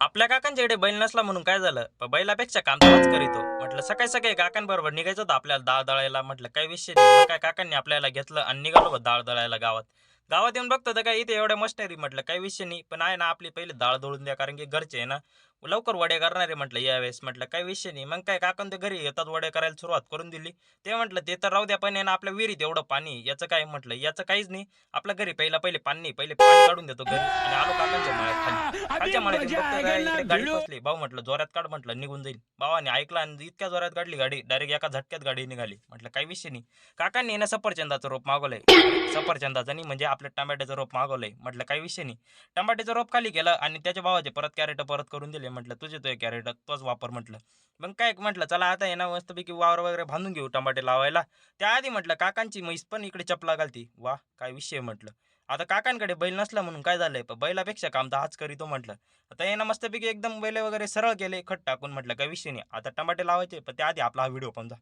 आपल्या काकांच्याकडे बैल नसला म्हणून काय झालं, बैलापेक्षा काम तर हाच करीतो. म्हटलं सकाळी सकाळी काकांबरोबर निघायचं होतं आपल्याला डाळ दळायला. म्हटलं काही विषय नाही. मग काय काकांनी आपल्याला घेतलं आणि निघालो डाळ दळायला गावात. गावात येऊन बघतो तर काय इथे एवढ्या मशिनरी. म्हटलं काही विषय नाही, पण आहे ना आपली पहिले डाळ दळून द्या, कारण की घरचे आहे ना लवकर वडे करणार आहे. म्हटलं यावेळेस म्हटलं काही विषय नाही. मग काय काकांते घरी येतात वडे करायला सुरुवात करून दिली. ते म्हटलं ते तर राहू द्या, पण आहे ना आपल्या विहिरीत एवढं पाणी याचं काय. म्हटलं याचं काहीच नाही. आपल्या घरी पहिले पाणी काढून देतो घरी आणि आलो काकांच्या मळ्यात खाली. अभी खालच्या मळ्यात येऊन मजा बघतो आएगा काय ना इकडे गाडी भिड़ो। फसली. भाऊ म्हटलं जोरात काढ, म्हटलं निघून जाईल. भावाने ऐकलं आणि इतक्या जोरात काढली गाडी, डायरेक्ट एका झटक्यात गाडी निघाली. म्हटलं काही विषय नाही. काकांनी ना सफरचंदाचं रोप मागवलंय. अरे सफरचंदाचं नाही, म्हणजे आपल्या टमाट्याचं रोप मागवलंय. म्हटलं काही विषय नाही. टमाट्याचं रोप खाली केलं आणि त्याच्या भावाचे परत कॅरेट परत करून दिले. म्हटलं तुझे तो कॅरेट तोच वापर म्हटलं. मग काय म्हटलं चला आता आहे ना मस्तपैकी वावर वगैरे बांधून घेऊ टमाटे लावायला. त्याआधी म्हटलं काकांची म्हैस पण इकडे चपला घालती. वा काय विषय म्हटलं. आता काकांकडे बैल नसला म्हणून काय झालंय, पण बैलापेक्षा काम तर हाच करीतो म्हटलं. आता यानं मस्तपैकी एकदम बैल वगैरे सरळ केले खत टाकून. म्हटलं काही विषय नाही. आता टमाटे लावायचे, पण त्याआधी आपला हा व्हिडिओ पण जा.